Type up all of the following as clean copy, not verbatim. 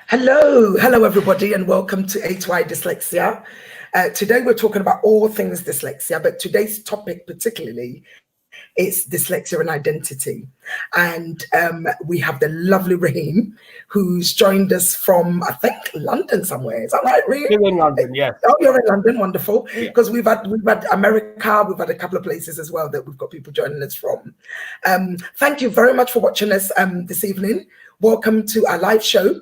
Hello everybody, and welcome to A2i Dyslexia. Today we're talking about all things dyslexia, but today's topic particularly is dyslexia and identity. And we have the lovely Raheem, who's joined us from, I think, London somewhere. Is that right, Raheem? You're in London, yes. Oh, you're in London, wonderful. Because we've had America, we've had a couple of places as well that we've got people joining us from. Thank you very much for watching us this evening. Welcome to our live show,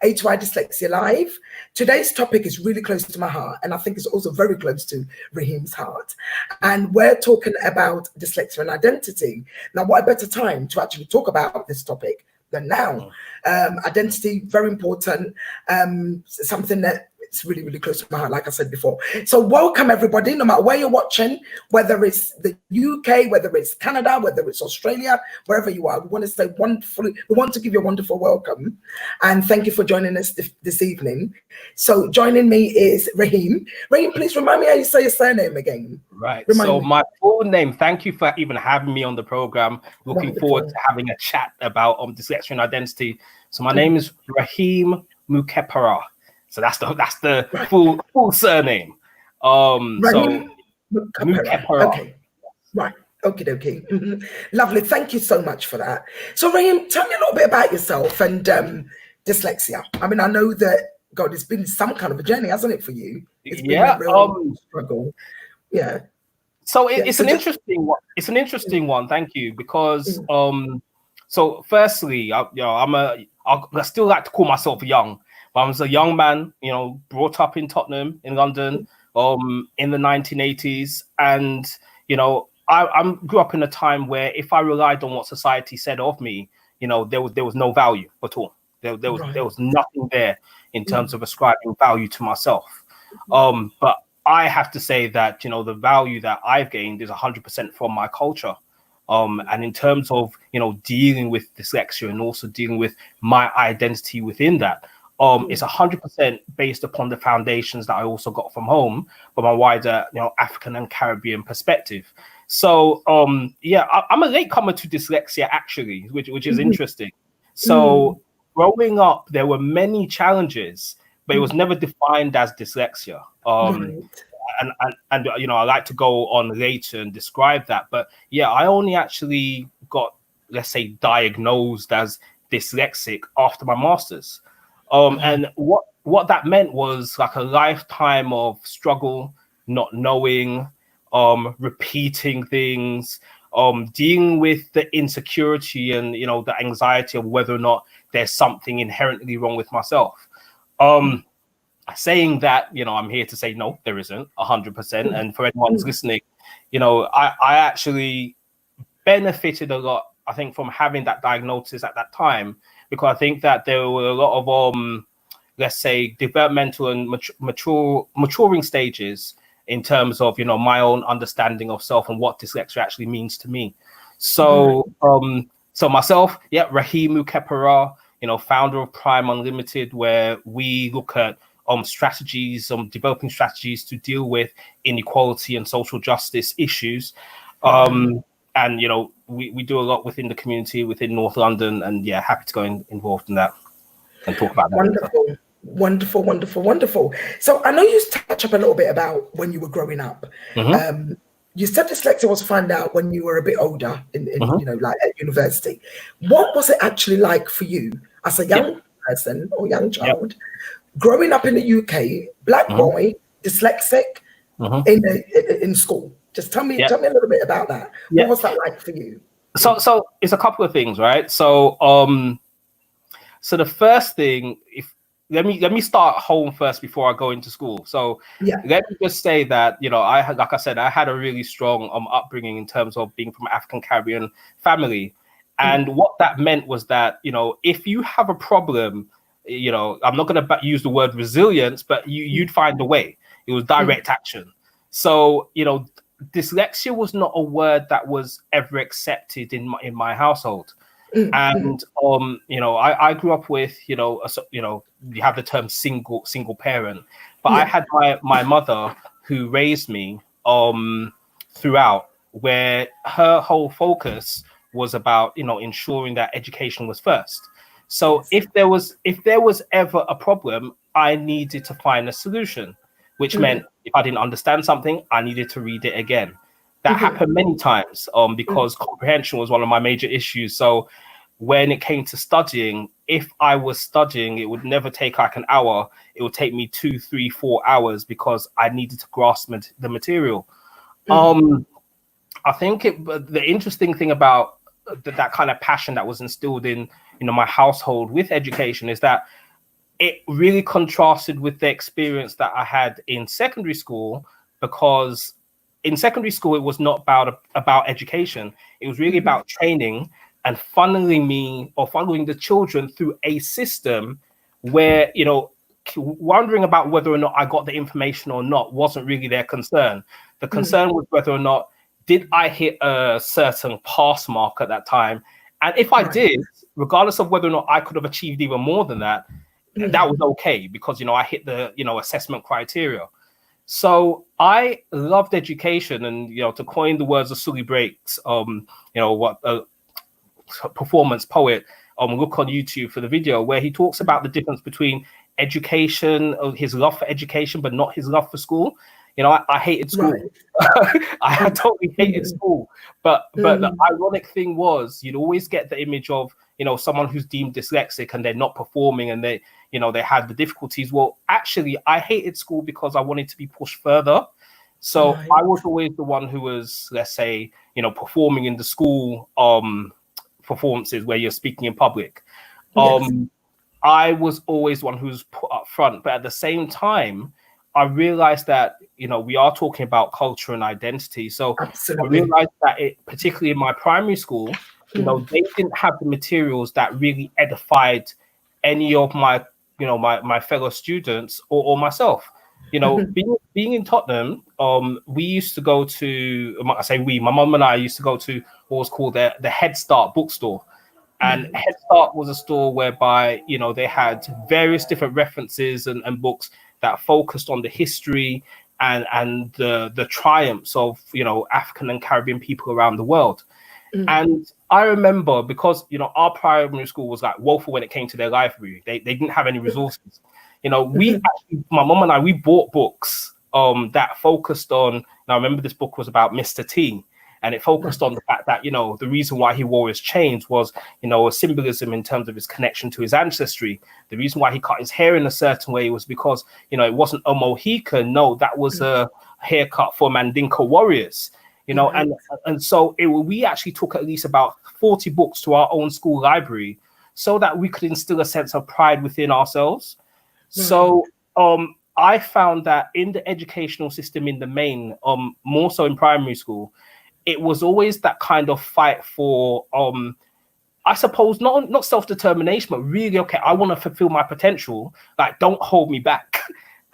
A2i Dyslexia Live. Today's topic is really close to my heart, and I think it's also very close to Raheem's heart. And we're talking about dyslexia and identity. Now, what a better time to actually talk about this topic than now? Identity, very important, something that it's really, really close to my heart, like I said before. So welcome everybody, no matter where you're watching, whether it's the UK, whether it's Canada, whether it's Australia, wherever you are. We want to say we want to give you a wonderful welcome. And thank you for joining us this evening. So joining me is Raheem. Raheem, please remind me how you say your surname again. Right. So my full name, thank you for even having me on the program. Looking forward to having a chat about dyslexia and identity. So my name is Raheem Luqmaan. So that's the full surname. Raheem Khepera. Okay. Right. Okay. Lovely. Thank you so much for that. So Raheem, tell me a little bit about yourself and dyslexia. I mean, I know that God, it's been some kind of a journey, hasn't it, for you? It's been a real struggle. Yeah. So it's an interesting one. It's an interesting one. Thank you, because so firstly, I still like to call myself young. I was a young man, brought up in Tottenham, in London, in the 1980s. And, I grew up in a time where if I relied on what society said of me, there was no value at all. There was nothing there in terms of ascribing value to myself. But I have to say that, the value that I've gained is 100% from my culture. And in terms of, dealing with dyslexia and also dealing with my identity within that, it's 100% based upon the foundations that I also got from home, but my wider, African and Caribbean perspective. So, I'm a latecomer to dyslexia, actually, which is interesting. So growing up, there were many challenges, but it was never defined as dyslexia. And I like to go on later and describe that. But yeah, I only actually got, let's say, diagnosed as dyslexic after my master's. And what that meant was like a lifetime of struggle, not knowing, repeating things, dealing with the insecurity and, the anxiety of whether or not there's something inherently wrong with myself. Saying that, I'm here to say, no, there isn't 100%. And for anyone who's listening, I actually benefited a lot, I think, from having that diagnosis at that time, because I think that there were a lot of, let's say, developmental and maturing stages in terms of, my own understanding of self and what dyslexia actually means to me. So, so myself, Raheem Luqmaan, founder of Prime Unlimited, where we look at strategies, developing strategies to deal with inequality and social justice issues. And, we do a lot within the community, within North London, and happy to go involved in that and talk about that. Wonderful. So I know you touched up a little bit about when you were growing up. You said dyslexia was found out when you were a bit older, like at university. What was it actually like for you as a young person or young child, growing up in the UK, black boy, dyslexic, in school? Just tell me a little bit about that. What was that like for you? So it's a couple of things, right? So so the first thing, let me start home first before I go into school. So let me just say that, I had a really strong upbringing in terms of being from an African Caribbean family. And what that meant was that, if you have a problem, I'm not going to use the word resilience, but you'd find a way. It was direct action. So, dyslexia was not a word that was ever accepted in my household. And I grew up with you have the term single parent, but I had my mother who raised me throughout, where her whole focus was about ensuring that education was first. So if there was ever a problem, I needed to find a solution, which meant if I didn't understand something, I needed to read it again. That happened many times because comprehension was one of my major issues. So when it came to studying, if I was studying, it would never take like an hour. It would take me 2, 3, 4 hours because I needed to grasp the material. I think the interesting thing about that kind of passion that was instilled in my household with education is that it really contrasted with the experience that I had in secondary school, because in secondary school it was not about education. It was really about training and funneling the children through a system where wondering about whether or not I got the information or not wasn't really their concern. The concern was whether or not did I hit a certain pass mark at that time, and if I did, regardless of whether or not I could have achieved even more than that, that was okay because I hit the assessment criteria. So I loved education, and to coin the words of Sully Breaks, performance poet, look on YouTube for the video where he talks about the difference between education, his love for education, but not his love for school. I hated school. I totally hated school. But the ironic thing was you'd always get the image of someone who's deemed dyslexic and they're not performing and they had the difficulties. Well, actually, I hated school because I wanted to be pushed further. So I was always the one who was, let's say, performing in the school performances where you're speaking in public. I was always one who's put up front, but at the same time, I realized that we are talking about culture and identity. So I realized that particularly in my primary school, they didn't have the materials that really edified any of my my fellow students or myself. Being in Tottenham, we used to go to, I say we, my mum and I used to go to what was called the Head Start bookstore. And Head Start was a store whereby, they had various different references and books that focused on the history and the triumphs of, African and Caribbean people around the world. And I remember because, our primary school was like woeful when it came to their library. They didn't have any resources. We actually, my mom and I, we bought books that focused on, now I remember this book was about Mr. T. And it focused on the fact that, the reason why he wore his chains was, a symbolism in terms of his connection to his ancestry. The reason why he cut his hair in a certain way was because, it wasn't a Mohican. No, that was a haircut for Mandinka warriors, and so we actually took at least about 40 books to our own school library so that we could instill a sense of pride within ourselves. So I found that in the educational system in the main, more so in primary school, it was always that kind of fight for, I suppose, not self-determination, but really, okay, I want to fulfill my potential. Like, don't hold me back.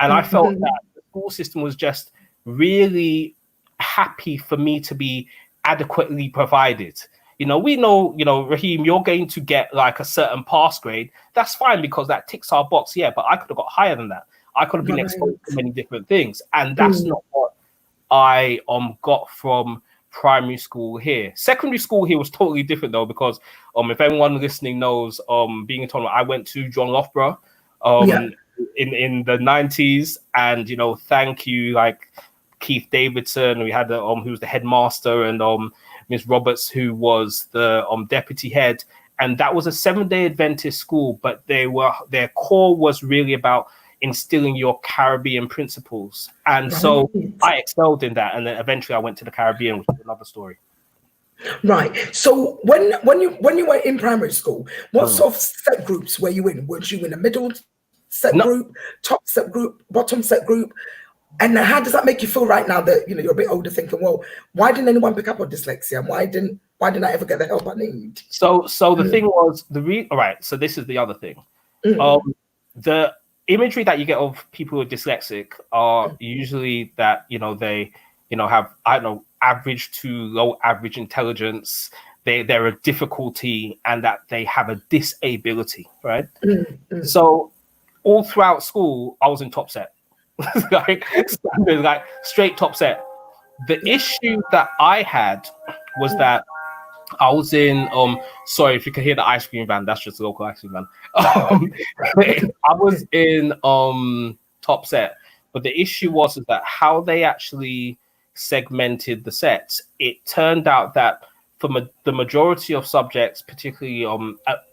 And I felt that the school system was just really happy for me to be adequately provided. We know, Raheem, you're going to get like a certain pass grade. That's fine because that ticks our box. Yeah, but I could have got higher than that. I could have been exposed to many different things. And that's not what I got from primary school here. Secondary school here was totally different though, because if anyone listening knows, being in Tottenham, I went to John Loughborough in the 90s, and thank you like Keith Davidson. We had who was the headmaster, and Miss Roberts, who was the deputy head, and that was a 7-day Adventist school, but their core was really about instilling your Caribbean principles. And so I excelled in that. And then eventually I went to the Caribbean, which is another story. Right. So when you were in primary school, what sort of set groups were you in? Were you in a middle set group, top set group, bottom set group? And how does that make you feel right now that you're a bit older, thinking, well, why didn't anyone pick up on dyslexia? And why didn't I ever get the help I need? So the thing was all right. So this is the other thing. The imagery that you get of people who are dyslexic are usually that they have, I don't know, average to low average intelligence. They're a difficulty, and that they have a disability, right? So all throughout school, I was in top set, like standard, like straight top set. The issue that I had was that I was in sorry if you can hear the ice cream van, that's just a local ice cream van. I was in top set, but the issue was is that how they actually segmented the sets, it turned out that for the majority of subjects, particularly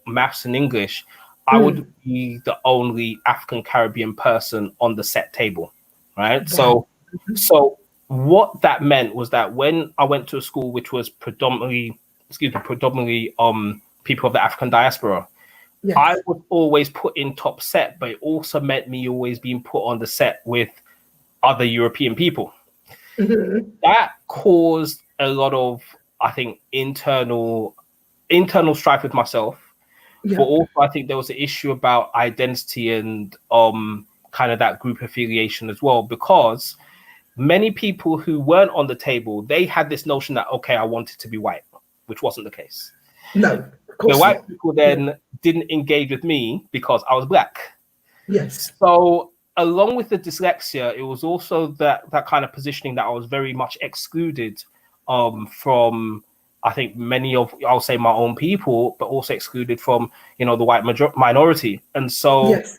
maths and English, I would be the only African Caribbean person on the set table, right? Wow. So what that meant was that when I went to a school which was predominantly people of the African diaspora, yes, I was always put in top set, but it also meant me always being put on the set with other European people. Mm-hmm. That caused a lot of, I think, internal strife with myself. Yeah. But also I think there was an issue about identity and kind of that group affiliation as well, because many people who weren't on the table, they had this notion that, okay, I wanted to be white, which wasn't the case. No, of course the white people then didn't engage with me because I was black. Yes. So along with the dyslexia, it was also that kind of positioning that I was very much excluded from, I think, many of, I'll say, my own people, but also excluded from, the white minority. And so yes,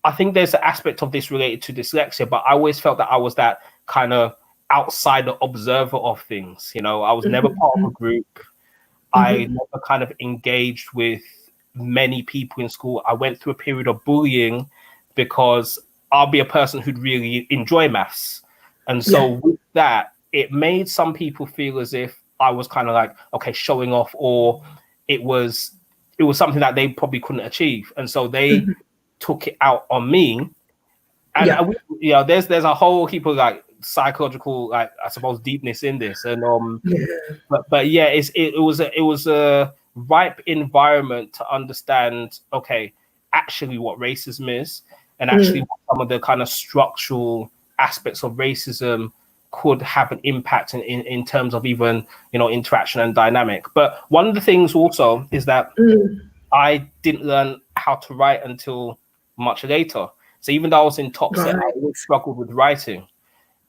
I think there's an aspect of this related to dyslexia, but I always felt that I was that kind of outsider observer of things. I was never part of a group. I never kind of engaged with many people in school. I went through a period of bullying because I'll be a person who'd really enjoy maths. And so with that, it made some people feel as if I was kind of like, okay, showing off, or it was something that they probably couldn't achieve. And so they took it out on me. And there's a whole heap of like psychological, like, I suppose, deepness in this. And but yeah, it was a ripe environment to understand, okay, actually what racism is, and actually what some of the kind of structural aspects of racism could have an impact in terms of even, interaction and dynamic. But one of the things also is that I didn't learn how to write until much later. So even though I was in top set, I always struggled with writing.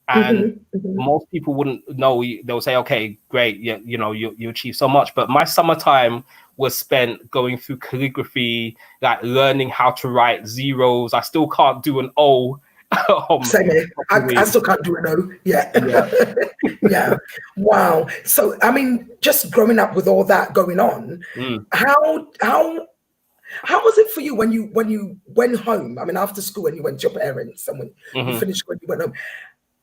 And most people wouldn't know. They'll say, okay, great, you achieved so much. But my summertime was spent going through calligraphy, like learning how to write zeros. I still can't do an O. Same here. I still can't do an O. Yeah. Wow. So, I mean, just growing up with all that going on, how was it for you when you went home? I mean, after school, when you went to your parents and when you finished, when you went home,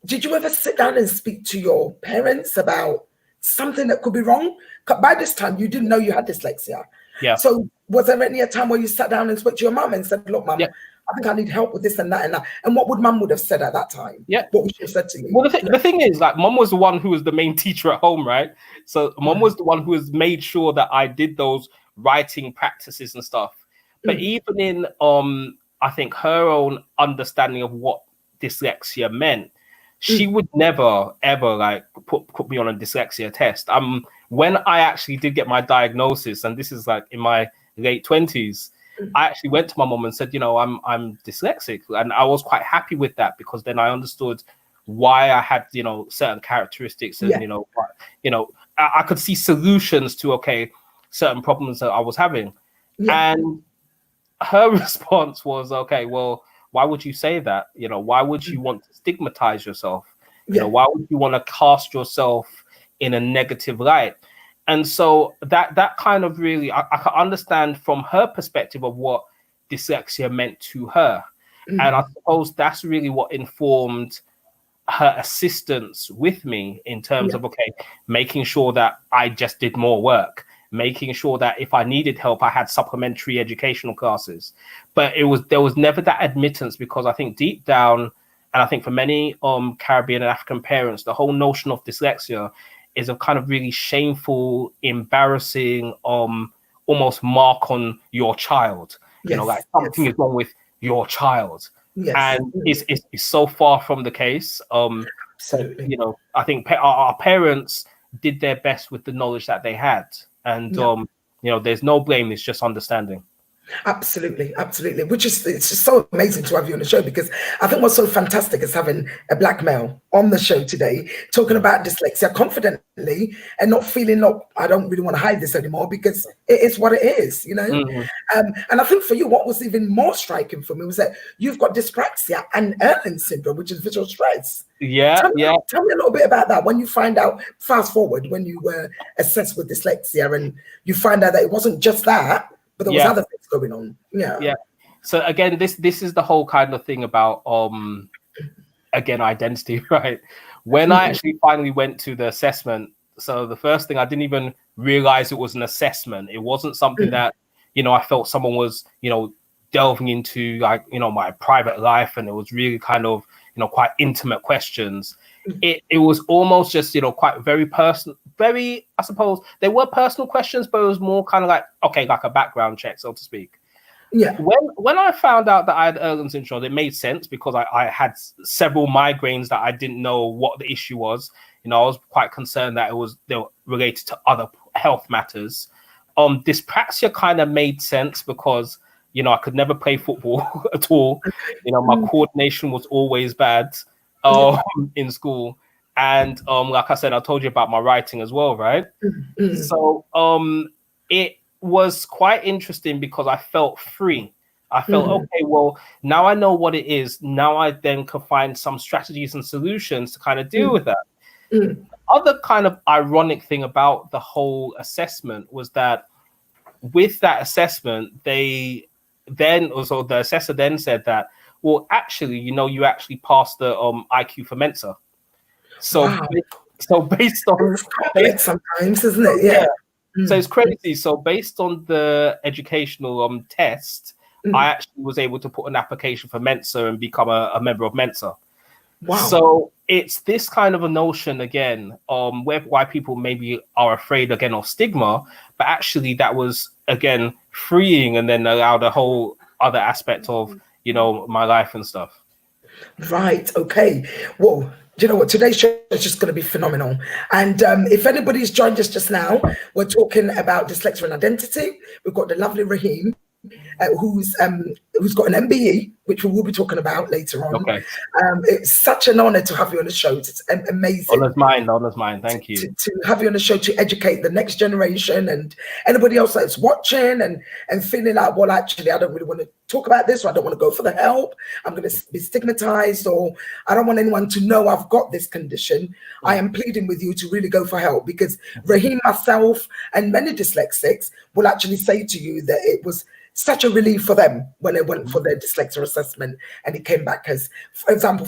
did you ever sit down and speak to your parents about something that could be wrong? By this time, you didn't know you had dyslexia. Yeah. So was there any time where you sat down and spoke to your mum and said, look, mum, I think I need help with this and that and that? And what would mum would have said at that time? Yeah. What would she have said to you? Well, the thing is, like, mum was the one who was the main teacher at home, right? So mum was the one who has made sure that I did those writing practices and stuff. But even in, I think, her own understanding of what dyslexia meant, she would never, ever, like, put me on a dyslexia test. When I actually did get my diagnosis, and this is like in my late 20s, I actually went to my mom and said, I'm dyslexic. And I was quite happy with that, because then I understood why I had, certain characteristics, and, I could see solutions to, okay, certain problems that I was having. Yeah. And her response was, okay, well, why would you say that? Why would you want to stigmatize yourself? Why would you want to cast yourself in a negative light? And so that kind of really, I can understand from her perspective of what dyslexia meant to her. And I suppose that's really what informed her assistance with me in terms of, okay, making sure that I just did more work, making sure that if I needed help, I had supplementary educational classes. But there was never that admittance, because I think deep down, and I think for many Caribbean and African parents, the whole notion of dyslexia is a kind of really shameful, embarrassing, almost mark on your child. Like something is wrong with your child. And it's so far from the case. Absolutely. I think our parents did their best with the knowledge that they had. And, there's no blame, it's just understanding. Absolutely, absolutely. Which is, it's just so amazing to have you on the show, because I think what's so fantastic is having a black male on the show today talking about dyslexia confidently and not feeling like I don't really want to hide this anymore, because it is what it is, you know. And I think for you, what was even more striking for me was that you've got dyspraxia and Erling syndrome, which is visual stress. Tell me a little bit about that. When you find out, fast forward, when you were assessed with dyslexia and you find out that it wasn't just that, but there was other things going on. Yeah. So again, this is the whole kind of thing about again, identity, right? When I actually finally went to the assessment, so the first thing, I didn't even realize it was an assessment. It wasn't something that, you know, I felt someone was, you know, delving into, like, you know, my private life, and it was really kind of, you know, quite intimate questions. It was almost just, you know, quite very personal, very, I suppose they were personal questions, but it was more kind of like, okay, like a background check, so to speak. Yeah. When I found out that I had Erling syndrome, it made sense, because I had several migraines that I didn't know what the issue was. You know, I was quite concerned that they were related to other health matters. Dyspraxia kind of made sense because, you know, I could never play football at all. You know, my coordination was always bad in school. And like I said, I told you about my writing as well, right? So it was quite interesting because I felt free. I felt, okay, well, now I know what it is. Now I then can find some strategies and solutions to kind of deal with that. The other kind of ironic thing about the whole assessment was that with that assessment, the assessor then said that, well, actually, you know, you actually passed the IQ for Mensa. So, so based on sometimes, isn't it? Yeah. So it's crazy. So based on the educational test, I actually was able to put an application for Mensa and become a member of Mensa. Wow. So it's this kind of a notion again, why people maybe are afraid again of stigma, but actually that was again freeing, and then allowed a whole other aspect of, you know, my life and stuff. Right. Okay. Well, you know what? Today's show is just going to be phenomenal. And if anybody's joined us just now, we're talking about dyslexia and identity. We've got the lovely Raheem, who's got an MBE, which we will be talking about later on. Okay. It's such an honor to have you on the show. It's amazing. Honor's mine. Thank you. To have you on the show to educate the next generation and anybody else that's watching and feeling like, well, actually, I don't really want to talk about this, or I don't want to go for the help. I'm going to be stigmatized, or I don't want anyone to know I've got this condition. I am pleading with you to really go for help, because Raheem, myself, and many dyslexics will actually say to you that it was such a relief for them when they went for their dyslexia assessment and it came back as, for example,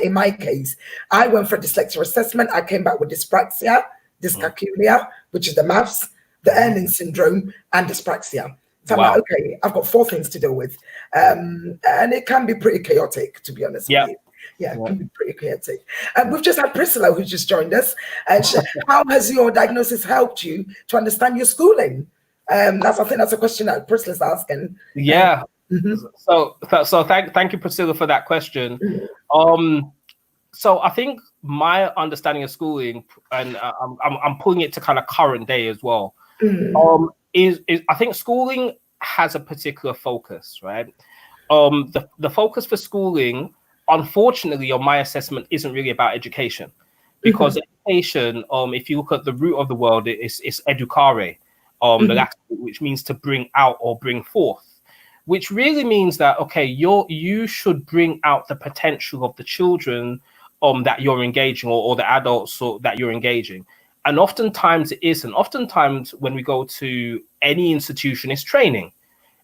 in my case, I went for dyslexia assessment. I came back with dyspraxia, dyscalculia, which is the maths, the Erling syndrome, and dyspraxia. So I'm like, okay, I've got 4 things to deal with, and it can be pretty chaotic, to be honest with you. Yeah, it can be pretty chaotic. We've just had Priscilla, who's just joined us. How has your diagnosis helped you to understand your schooling? I think that's a question that Priscilla's asking. Yeah. So thank you, Priscilla, for that question. So I think my understanding of schooling, and I'm pulling it to kind of current day as well, is I think schooling has a particular focus, right? The focus for schooling, unfortunately, on my assessment, isn't really about education, because education, if you look at the root of the word, it's educare. The Latin, which means to bring out or bring forth, which really means that, okay, you should bring out the potential of the children that you're engaging, or the adults that you're engaging. And oftentimes it isn't. Oftentimes when we go to any institution, it's training,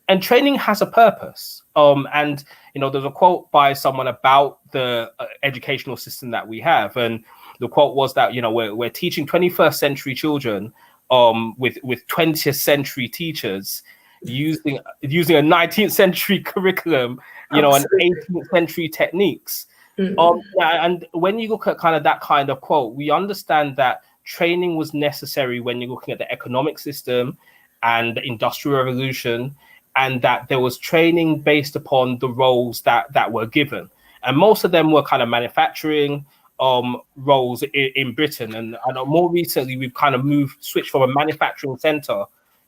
and training has a purpose. And, you know, there's a quote by someone about the educational system that we have. And the quote was that, you know, we're teaching 21st century children with 20th century teachers, using a 19th century curriculum, you know, and 18th century techniques. And when you look at kind of that kind of quote, we understand that training was necessary when you're looking at the economic system and the Industrial Revolution, and that there was training based upon the roles that were given. And most of them were kind of manufacturing roles in Britain, and I know more recently we've kind of switched from a manufacturing center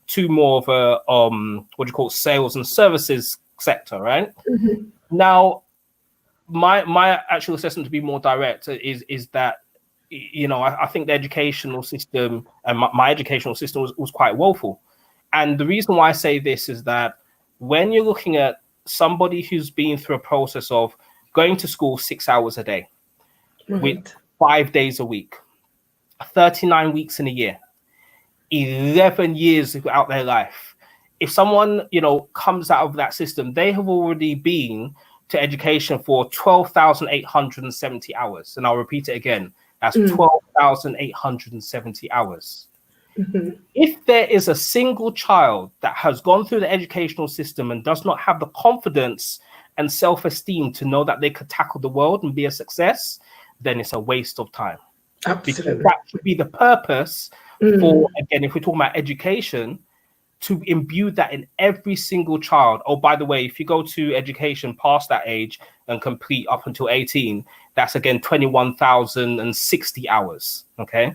to more of a what do you call it, sales and services sector, right? Now, my actual assessment, to be more direct, is that, you know, I think the educational system and my educational system was quite woeful. And the reason why I say this is that when you're looking at somebody who's been through a process of going to school 6 hours a day, with 5 days a week, 39 weeks in a year, 11 years out their life, if someone, you know, comes out of that system, they have already been to education for 12,870 hours. And I'll repeat it again. That's 12,870 hours. If there is a single child that has gone through the educational system and does not have the confidence and self-esteem to know that they could tackle the world and be a success, then it's a waste of time. Absolutely. Because that should be the purpose for, again, if we're talking about education, to imbue that in every single child. Oh, by the way, if you go to education past that age and complete up until 18, that's again 21,060 hours. Okay.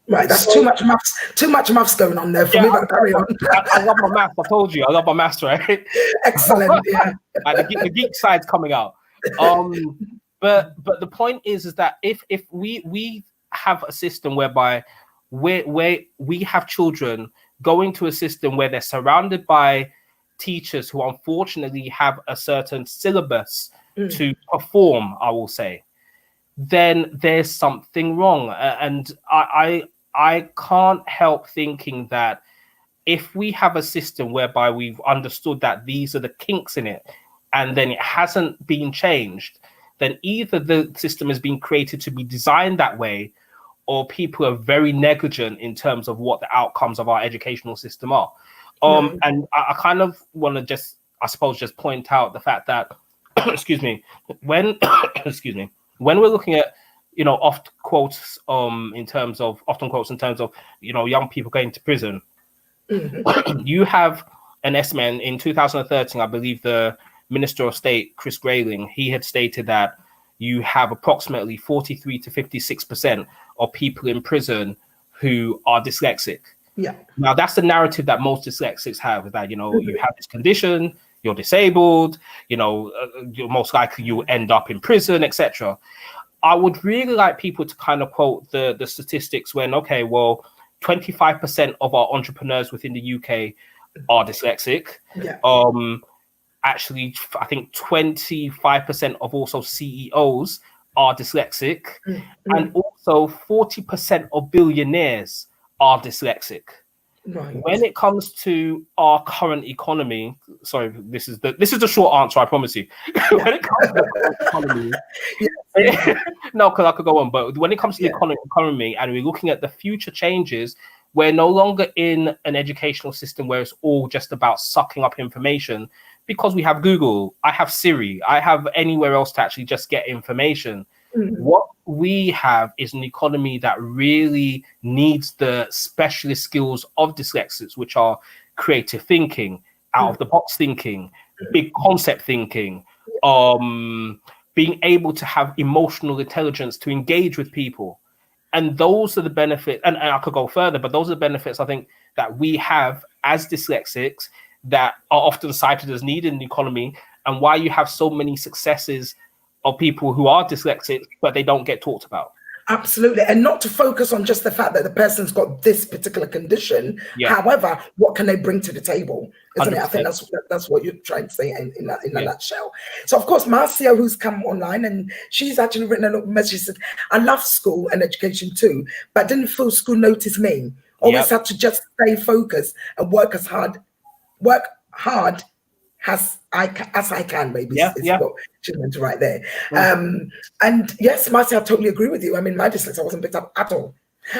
Right, that's too much maths going on there for me, but carry on. I love my maths. I told you, I love my maths, right? Excellent, yeah. The geek side's coming out. But the point is that if we have a system whereby we have children going to a system where they're surrounded by teachers who unfortunately have a certain syllabus to perform, I will say, then there's something wrong. And I can't help thinking that if we have a system whereby we've understood that these are the kinks in it, and then it hasn't been changed, then either the system has been created to be designed that way, or people are very negligent in terms of what the outcomes of our educational system are. And I kind of want to just point out the fact that, excuse me, when we're looking at, you know, often quotes in terms of, you know, young people going to prison, you have an estimate in 2013, I believe the Minister of State, Chris Grayling, he had stated that you have approximately 43 to 56% of people in prison who are dyslexic. Yeah. Now, that's the narrative that most dyslexics have, that, you know, you have this condition, you're disabled, you know, most likely you will end up in prison, etc. I would really like people to kind of quote the statistics when, okay, well, 25% of our entrepreneurs within the UK are dyslexic. Yeah. Actually, I think 25% of also CEOs are dyslexic, and also 40% of billionaires are dyslexic. Right. When it comes to our current economy, sorry, this is the short answer, I promise you. When it comes to the current economy, no, because I could go on, but when it comes to the economy, and we're looking at the future changes, we're no longer in an educational system where it's all just about sucking up information, because we have Google, I have Siri, I have anywhere else to actually just get information. What we have is an economy that really needs the specialist skills of dyslexics, which are creative thinking, out of the box thinking, big concept thinking, being able to have emotional intelligence to engage with people. And those are the benefits, and I could go further, but those are the benefits I think that we have as dyslexics that are often cited as needed in the economy, and why you have so many successes of people who are dyslexic, but they don't get talked about. Absolutely. And not to focus on just the fact that the person's got this particular condition. However, what can they bring to the table? Isn't 100%. It? I think that's what you're trying to say in a nutshell. So, of course, Marcia, who's come online, and she's actually written a little message. She said, I love school and education too, but didn't feel school noticed me. Always had to just stay focused and work hard as I can, maybe. What she meant right there. And yes, Marcia, I totally agree with you. I mean, my dyslexia wasn't picked up at all.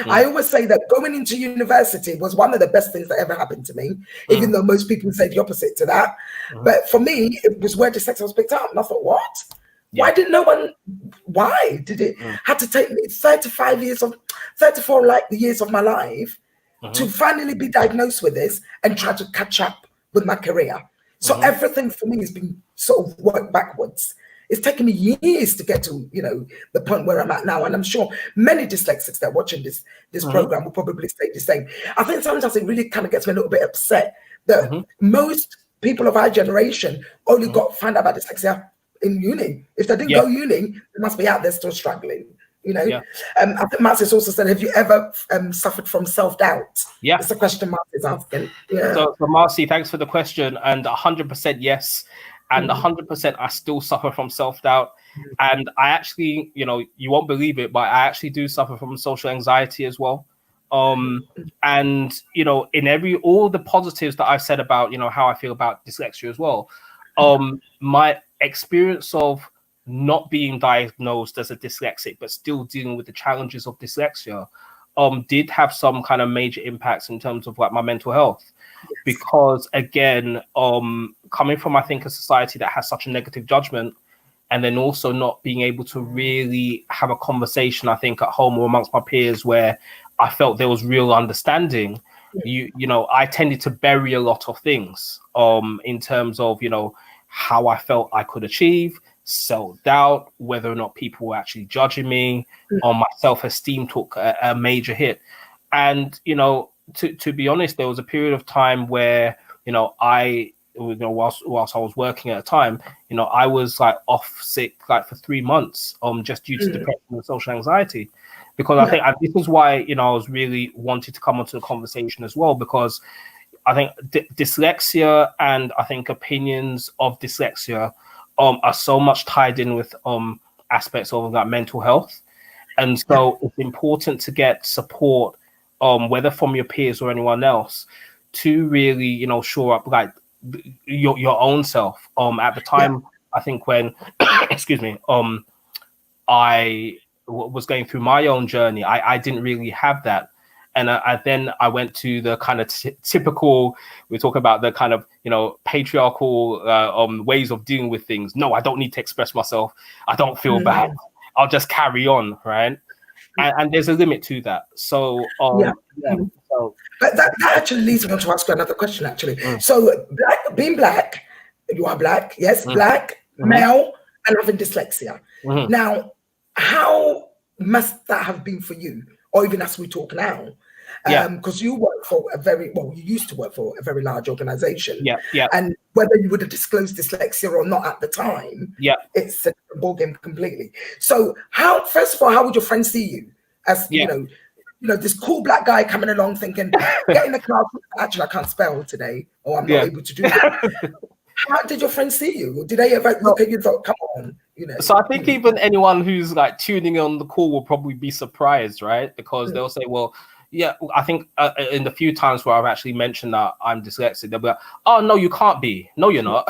I always say that going into university was one of the best things that ever happened to me, even though most people say the opposite to that. But for me, it was where dyslexia was picked up. And I thought, what? Why did it had to take me 34 years of my life to finally be diagnosed with this and try to catch up with my career? So everything for me has been sort of worked backwards. It's taken me years to get to, the point where I'm at now. And I'm sure many dyslexics that are watching this program will probably say the same. I think sometimes it really kind of gets me a little bit upset that most people of our generation only find out about dyslexia in uni. If they didn't go uni, they must be out there still struggling. I think Max has also said, have you ever suffered from self-doubt? Yeah. It's a question Max is asking. Yeah. So Marcy, thanks for the question. And 100% yes. And 100% I still suffer from self-doubt. And I actually, you won't believe it, but I actually do suffer from social anxiety as well. And, in all the positives that I've said about, how I feel about dyslexia as well, my experience of not being diagnosed as a dyslexic, but still dealing with the challenges of dyslexia, did have some kind of major impacts in terms of like my mental health. Because again, coming from, I think, a society that has such a negative judgment, and then also not being able to really have a conversation, I think, at home or amongst my peers where I felt there was real understanding, I tended to bury a lot of things in terms of, how I felt I could achieve, self-doubt, whether or not people were actually judging me, my self-esteem took a major hit. And, to be honest, there was a period of time where, whilst I was working at a time, I was like off sick like for 3 months, just due to depression and social anxiety. Because I think this is why, I was really wanted to come onto the conversation as well, because I think dyslexia and I think opinions of dyslexia are so much tied in with aspects of that mental health. And so it's important to get support, whether from your peers or anyone else, to really, shore up like your own self. At the time, I think when, excuse me, I was going through my own journey, I didn't really have that. And I went to the kind of typical, we talk about the kind of, patriarchal ways of dealing with things. No, I don't need to express myself. I don't feel bad. I'll just carry on, right? And there's a limit to that. So, so. But that actually leads me on to ask you another question, actually. So being black, you are black, yes, black, male, and having dyslexia. Now, how must that have been for you, or even as we talk now? Because you work for you used to work for a very large organization. And whether you would have disclosed dyslexia or not at the time, it's a ballgame completely. So first of all, how would your friends see you as, this cool black guy coming along thinking, get in the class, actually, I can't spell today, or I'm not able to do that. How did your friends see you? Did they ever look at you and thought, come on? So I think even anyone who's like tuning on the call will probably be surprised, right? Because they'll say, well, I think in the few times where I've actually mentioned that I'm dyslexic, they'll be like, oh, no, you can't be. No, you're not.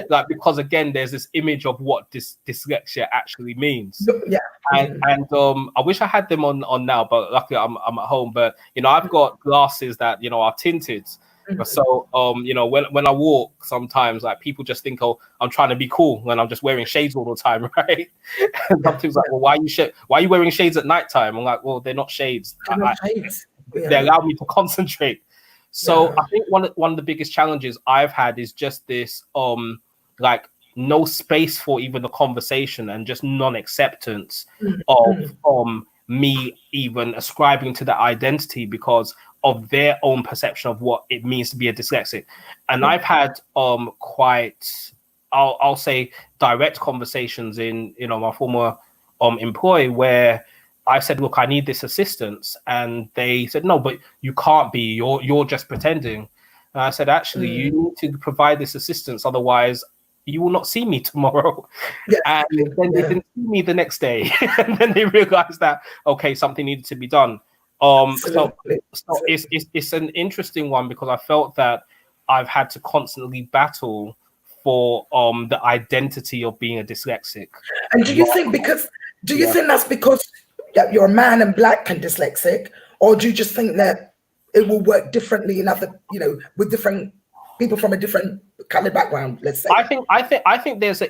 like, because again, there's this image of what dyslexia actually means. And I wish I had them on now, but luckily I'm at home. But, I've got glasses that, are tinted. So, when I walk, sometimes like people just think, oh, I'm trying to be cool when I'm just wearing shades all the time, right? And something's like, well, why are you wearing shades at nighttime? I'm like, well, they're not shades. They allow me to concentrate. So I think one of the biggest challenges I've had is just this, like no space for even a conversation and just non-acceptance of me even ascribing to that identity because of their own perception of what it means to be a dyslexic. And I've had quite, I'll say, direct conversations in my former employ where I said, look, I need this assistance, and they said, no, but you can't be. You're just pretending. And I said, actually, you need to provide this assistance, otherwise you will not see me tomorrow. And then they didn't see me the next day, and then they realized that something needed to be done. So it's an interesting one because I felt that I've had to constantly battle for the identity of being a dyslexic. And do you think that's because you're a man and black and dyslexic, or do you just think that it will work differently in other, with different people from a different colored background? Let's say. I think there's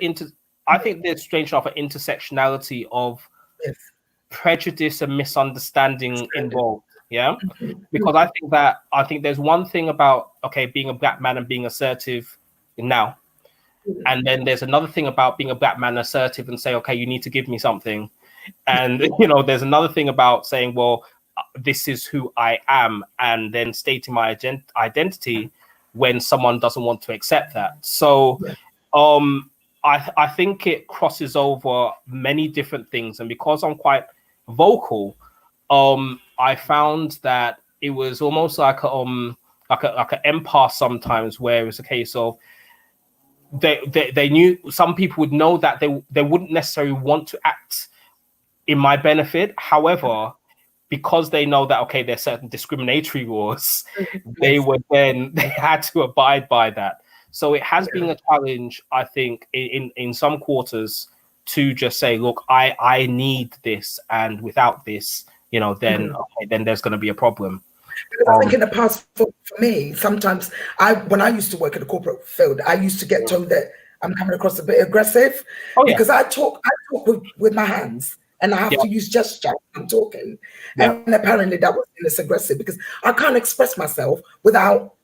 strange enough an intersectionality of prejudice and misunderstanding involved. Because I think there's one thing about being a black man and being assertive now, And then there's another thing about being a black man assertive and say, okay, you need to give me something. And, there's another thing about saying, well, this is who I am, and then stating my identity when someone doesn't want to accept that. So I think it crosses over many different things. And because I'm quite vocal, I found that it was almost like an impasse sometimes, where it was a case of they knew, some people would know that they wouldn't necessarily want to act in my benefit. However, because they know that, okay, there's certain discriminatory laws, they had to abide by that. So it has been a challenge, I think, in some quarters, to just say, look, I need this, and without this, then there's going to be a problem. Because I think in the past, for me, sometimes when I used to work in the corporate field, I used to get told that I'm coming across a bit aggressive because I talk with my hands, and I have to use gesture when I'm talking. And apparently that was less aggressive because I can't express myself without,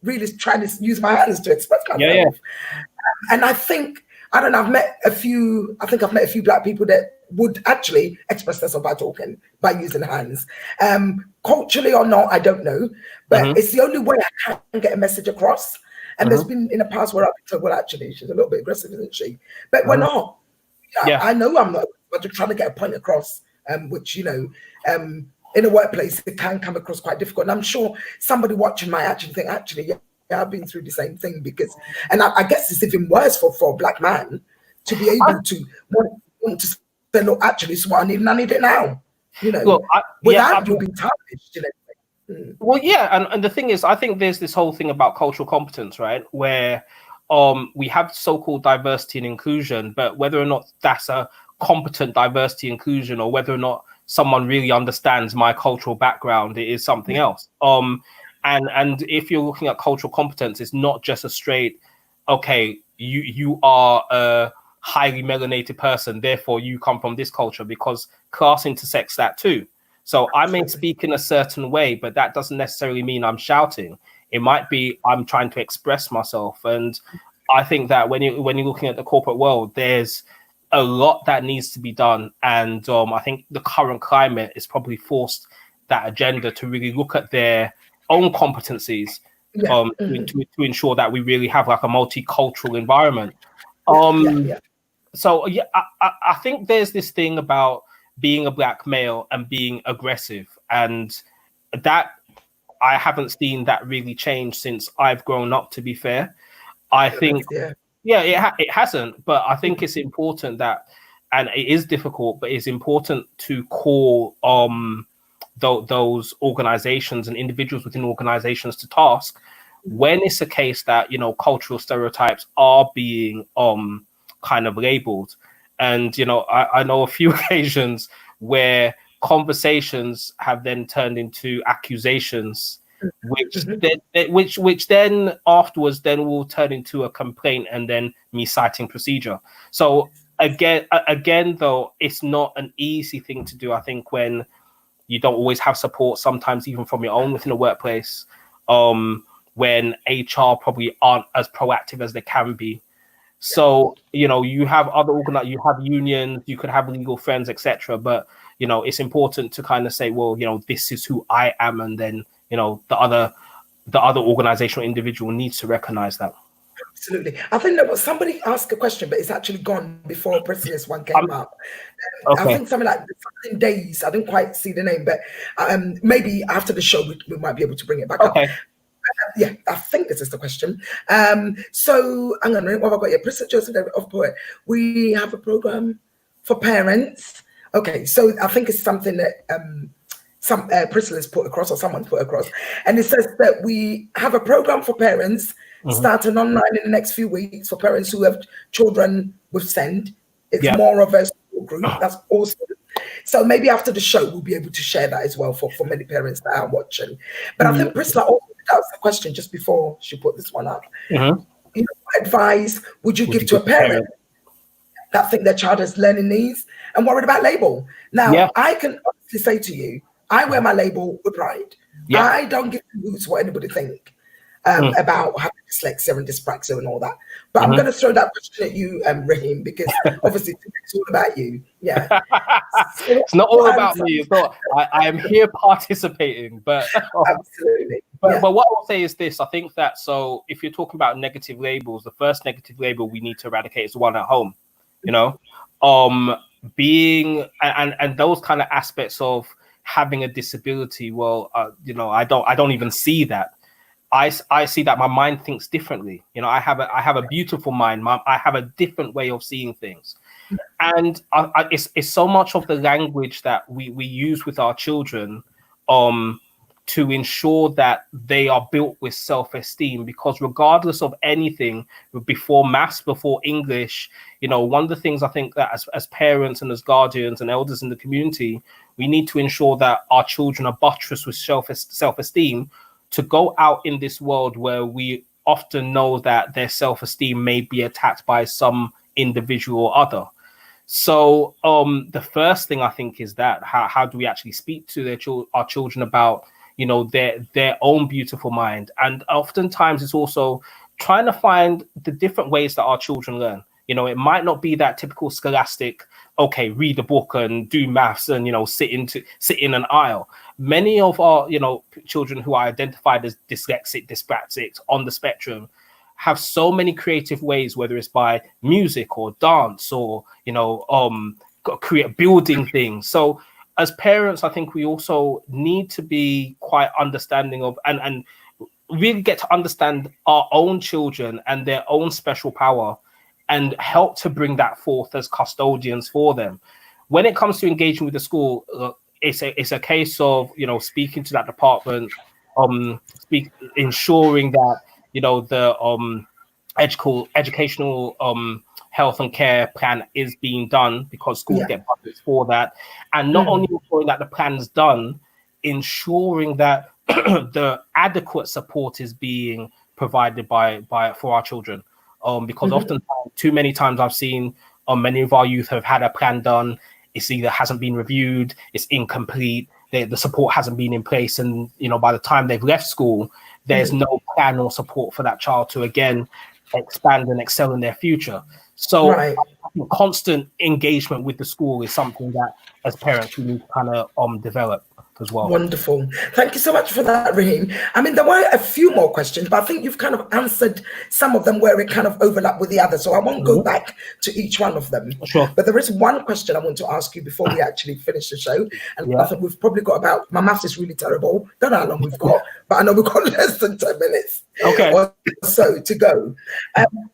really trying to use my hands to express myself. And I think, I don't know, I've met a few black people that would actually express themselves by talking, by using hands. Culturally or not, I don't know, but it's the only way I can get a message across. And there's been in the past where I've been told, well, actually, she's a little bit aggressive, isn't she? But we're not. I know I'm not, but I'm trying to get a point across, which, in a workplace, it can come across quite difficult. And I'm sure somebody watching might actually think, I've been through the same thing, because, and I guess it's even worse for a black man to be able to want to say, look, actually, it's what I need, and I need it now, without you being tarnished. Well, and the thing is, I think there's this whole thing about cultural competence, right? Where we have so-called diversity and inclusion, but whether or not that's a competent diversity inclusion, or whether or not someone really understands my cultural background, it is something else. And if you're looking at cultural competence, it's not just a straight, okay, you are a highly melanated person, therefore you come from this culture, because class intersects that too. So I may speak in a certain way, but that doesn't necessarily mean I'm shouting. It might be I'm trying to express myself. And I think that when you're looking at the corporate world, there's a lot that needs to be done. And I think the current climate is probably forced that agenda to really look at their own competencies to ensure that we really have like a multicultural environment. So I think there's this thing about being a black male and being aggressive, and that I haven't seen that really change since I've grown up, to be fair. I think it hasn't, but I think it's important that, and it is difficult, but it's important to call those organizations and individuals within organizations to task when it's a case that cultural stereotypes are being kind of labeled. And I know a few occasions where conversations have then turned into accusations, which then afterwards then will turn into a complaint, and then me citing procedure. So again though, it's not an easy thing to do, I think, when you don't always have support, sometimes even from your own within a workplace, when HR probably aren't as proactive as they can be. So, you have other you have unions, you could have legal friends, etc. But, it's important to kind of say, well, this is who I am. And then, the other organizational individual needs to recognize that. Absolutely. I think that was somebody asked a question, but it's actually gone before Priscilla's one came up. Okay. I think something like days. I didn't quite see the name, but maybe after the show we might be able to bring it back up. Yeah, I think this is the question. So I'm gonna what have I got here? Priscilla Joseph of Poet. We have a program for parents. Okay, so I think it's something that Priscilla's put across, or someone's put across, and it says that we have a program for parents starting online in the next few weeks for parents who have children with SEND. It's more of a group. That's awesome. So maybe after the show we'll be able to share that as well for many parents that are watching. But I think Priscilla also, that was the question just before she put this one up. What advice would you give to a parent that think their child has learning needs and worried about label? Now, I can honestly say to you, I wear my label with pride. I don't give two hoots what anybody think. about having dyslexia and dyspraxia and all that. But I'm going to throw that question at you, Raheem, because obviously it's all about you. Yeah. So it's not all about me. It's not. I am here participating, but absolutely. But what I'll say is this: I think that if you're talking about negative labels, the first negative label we need to eradicate is the one at home. You know, being and those kind of aspects of having a disability. Well, you know, I don't even see that. I see that my mind thinks differently. You know, I have a beautiful mind. I have a different way of seeing things, and it's so much of the language that we use with our children, to ensure that they are built with self-esteem. Because regardless of anything, before maths, before English, you know, one of the things I think that as parents and as guardians and elders in the community, we need to ensure that our children are buttressed with self-esteem to go out in this world where we often know that their self-esteem may be attacked by some individual or other. So the first thing I think is that how do we actually speak to our children about, you know, their own beautiful mind? And oftentimes it's also trying to find the different ways that our children learn. You know, it might not be that typical scholastic, okay, read a book and do maths and, you know, sit in an aisle. Many of our, you know, children who are identified as dyslexic, dyspraxic on the spectrum have so many creative ways, whether it's by music or dance or, you know, building things. So as parents, I think we also need to be quite understanding of and really get to understand our own children and their own special power, and help to bring that forth as custodians for them. When it comes to engaging with the school, it's a case of, you know, speaking to that department, ensuring that, you know, the educational health and care plan is being done, because schools get budgets for that. And not only ensuring that the plan's done, ensuring that the adequate support is being provided for our children. Because often, too many times I've seen many of our youth have had a plan done. It's either hasn't been reviewed, it's incomplete, the support hasn't been in place, and, you know, by the time they've left school, there's no plan or support for that child to again expand and excel in their future. So I think constant engagement with the school is something that as parents we need to kind of develop as well. Wonderful. Thank you so much for that, Raheem. I mean, there were a few more questions, but I think you've kind of answered some of them where it kind of overlapped with the others. So I won't go back to each one of them. Sure. But there is one question I want to ask you before we actually finish the show. And I think we've probably got about, my maths is really terrible. Don't know how long we've got, but I know we've got less than 10 minutes. Okay. Or so to go.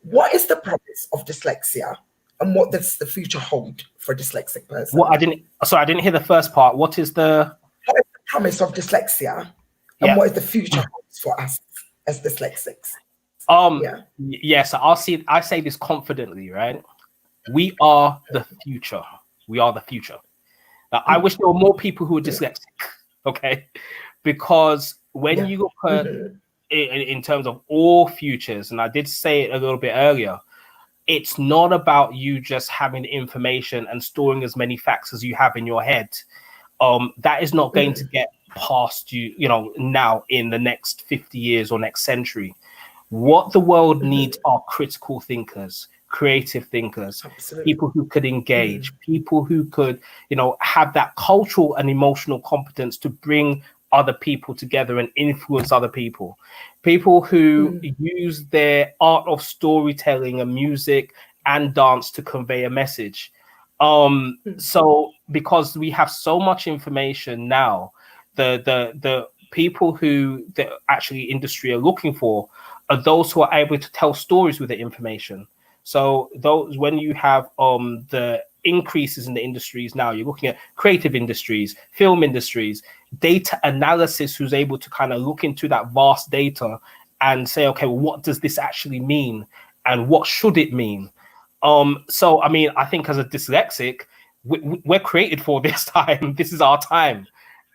What is the promise of dyslexia? And what does the future hold for a dyslexic person? I didn't hear the first part. What is the promise of dyslexia, and what is the future holds for us as dyslexics? Yes, I say this confidently, right? We are the future. We are the future. Now, I wish there were more people who are dyslexic, okay? Because when you look at in terms of all futures, and I did say it a little bit earlier, it's not about you just having information and storing as many facts as you have in your head. That is not going to get past you, you know, now in the next 50 years or next century. What the world needs are critical thinkers, creative thinkers, people who could engage, people who could, you know, have that cultural and emotional competence to bring other people together and influence other people, people who use their art of storytelling and music and dance to convey a message. So because we have so much information now, the people who the actually industry are looking for are those who are able to tell stories with the information. So those, when you have the increases in the industries now, you're looking at creative industries, film industries, data analysis, who's able to kind of look into that vast data and say, okay, well, what does this actually mean and what should it mean? So, I mean, I think as a dyslexic, we're created for this time. This is our time.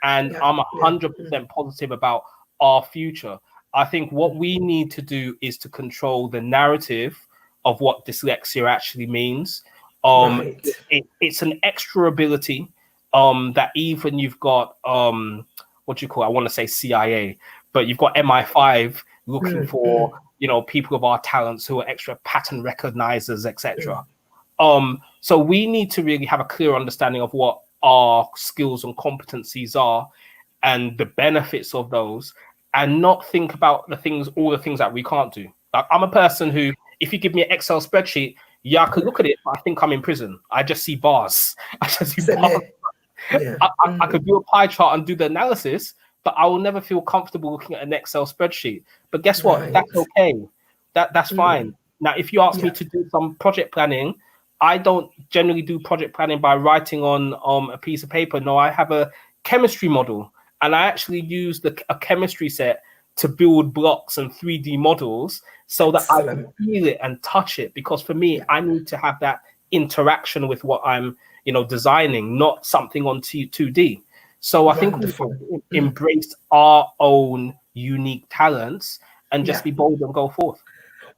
And I'm 100% positive about our future. I think what we need to do is to control the narrative of what dyslexia actually means. It's an extra ability that even you've got, what do you call it? I want to say CIA, but you've got MI5 looking for, people of our talents who are extra pattern recognizers, etc. So we need to really have a clear understanding of what our skills and competencies are and the benefits of those, and not think about all the things that we can't do. Like, I'm a person who, if you give me an Excel spreadsheet, I could look at it, but I think I'm in prison. I just see bars. I just see bars. Yeah. I could do a pie chart and do the analysis, but I will never feel comfortable looking at an Excel spreadsheet. But guess what? Right. That's okay. That's fine. Now, if you ask me to do some project planning, I don't generally do project planning by writing on a piece of paper. No, I have a chemistry model, and I actually use a chemistry set to build blocks and 3D models so that I can feel it and touch it. Because for me, I need to have that interaction with what I'm, designing, not something on 2D. So I think we embrace our own unique talents and just be bold and go forth.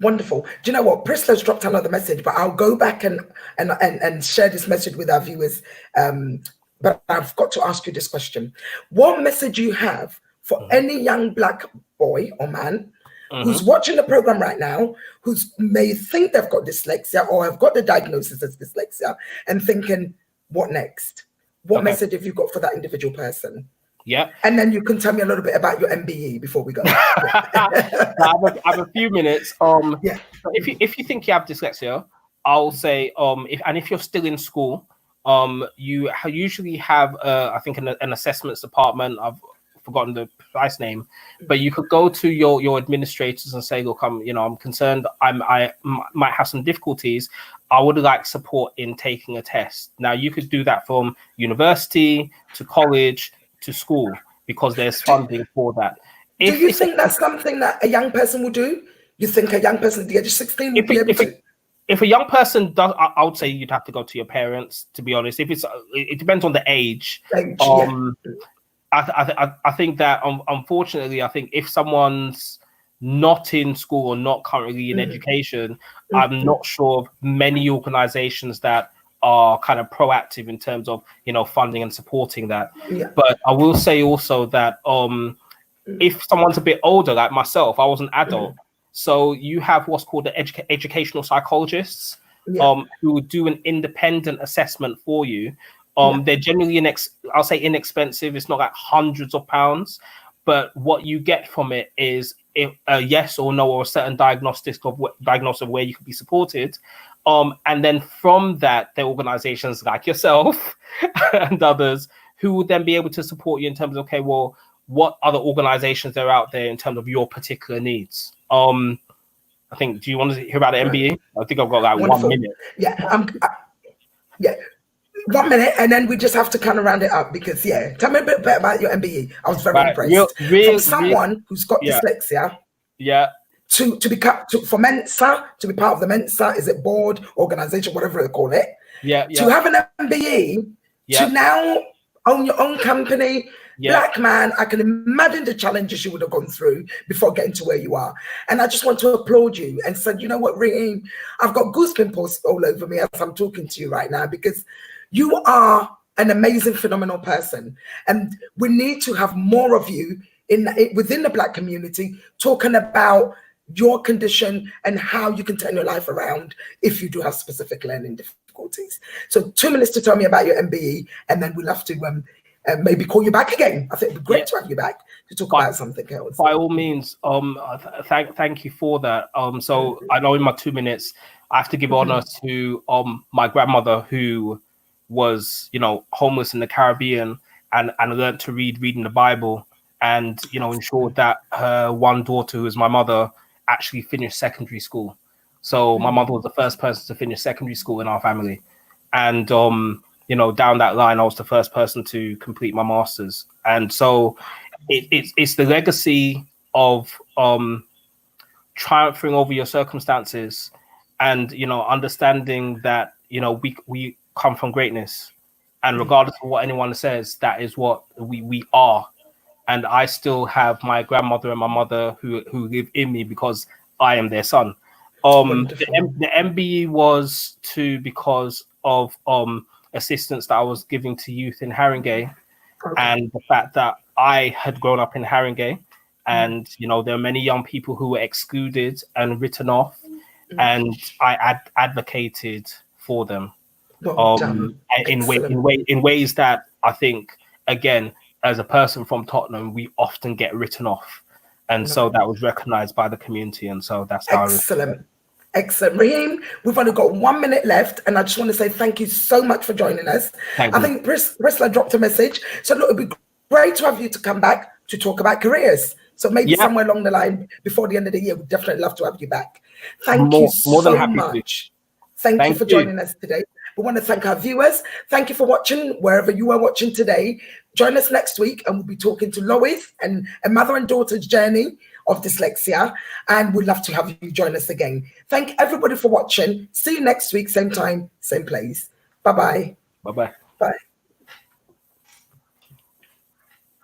Wonderful. Do you know what? Prisla's dropped another message, but I'll go back and share this message with our viewers. But I've got to ask you this question. What message you have for any young Black boy or man who's watching the program right now, who may think they've got dyslexia or have got the diagnosis as dyslexia and thinking, what next? What message have you got for that individual person? Yeah. And then you can tell me a little bit about your MBE before we go. I have a few minutes. If you think you have dyslexia, I'll say, if you're still in school, you usually have, I think, an assessments department. I've forgotten the precise name, but you could go to your administrators and say, look, I'm concerned. I might have some difficulties. I would like support in taking a test. Now, you could do that from university to college to school, because there's funding for that. Do you think that's something that a young person will do? You think a young person at the age of 16 would be able to? If a young person does, I would say you'd have to go to your parents, to be honest. It depends on the age. I think that, unfortunately, I think if someone's not in school or not currently in education, I'm not sure of many organizations that are kind of proactive in terms of, funding and supporting that. But I will say also that if someone's a bit older, like myself, I was an adult. So you have what's called the educational psychologists who do an independent assessment for you. They're generally I'll say inexpensive. It's not like hundreds of pounds, but what you get from it is a yes or no, or a certain diagnosis of where you could be supported. And then from that, there are organizations like yourself and others who will then be able to support you in terms of, okay, well, what other organizations are out there in terms of your particular needs? I think, do you want to hear about the MBE? I think I've got like Wonderful. 1 minute. Yeah. 1 minute, and then we just have to kind of round it up because, tell me a bit about your MBE. I was very impressed. From someone who's got dyslexia, for Mensa, to be part of the Mensa, is it board, organization, whatever they call it? To have an MBE, to now own your own company, Black man, I can imagine the challenges you would have gone through before getting to where you are. And I just want to applaud you and say, you know what, Raheem, I've got goosebumps all over me as I'm talking to you right now, because you are an amazing, phenomenal person. And we need to have more of you within the Black community talking about your condition and how you can turn your life around if you do have specific learning difficulties. So 2 minutes to tell me about your MBE, and then we'll have to maybe call you back again. I think it'd be great to have you back to talk about something else. By all means, thank you for that. So I know in my 2 minutes, I have to give honor to my grandmother, who was, homeless in the Caribbean and learned to reading the Bible, and, ensured that her one daughter, who is my mother, actually finished secondary school. So my mother was the first person to finish secondary school in our family. And, down that line, I was the first person to complete my master's. And so it's the legacy of triumphing over your circumstances and, understanding that, we come from greatness. And regardless of what anyone says, that is what we are. And I still have my grandmother and my mother who live in me because I am their son. The MBE was because of assistance that I was giving to youth in Haringey, and the fact that I had grown up in Haringey, and you know, there are many young people who were excluded and written off, and I advocated for them. Well done. In ways that I think, again, as a person from Tottenham, we often get written off, and so that was recognised by the community, and so that's how. Excellent. Excellent. Raheem, we've only got 1 minute left, and I just want to say thank you so much for joining us. Thank you. I think Priscilla dropped a message. So look, it'd be great to have you to come back to talk about careers. So maybe somewhere along the line before the end of the year, we'd definitely love to have you back. Thank you so much. Thank you for joining us today. We want to thank our viewers. Thank you for watching wherever you are watching today. Join us next week, and we'll be talking to Lois and a mother and daughter's journey of dyslexia, and we'd love to have you join us again. Thank everybody for watching. See you next week, same time, same place. Bye-bye. Bye-bye. Bye.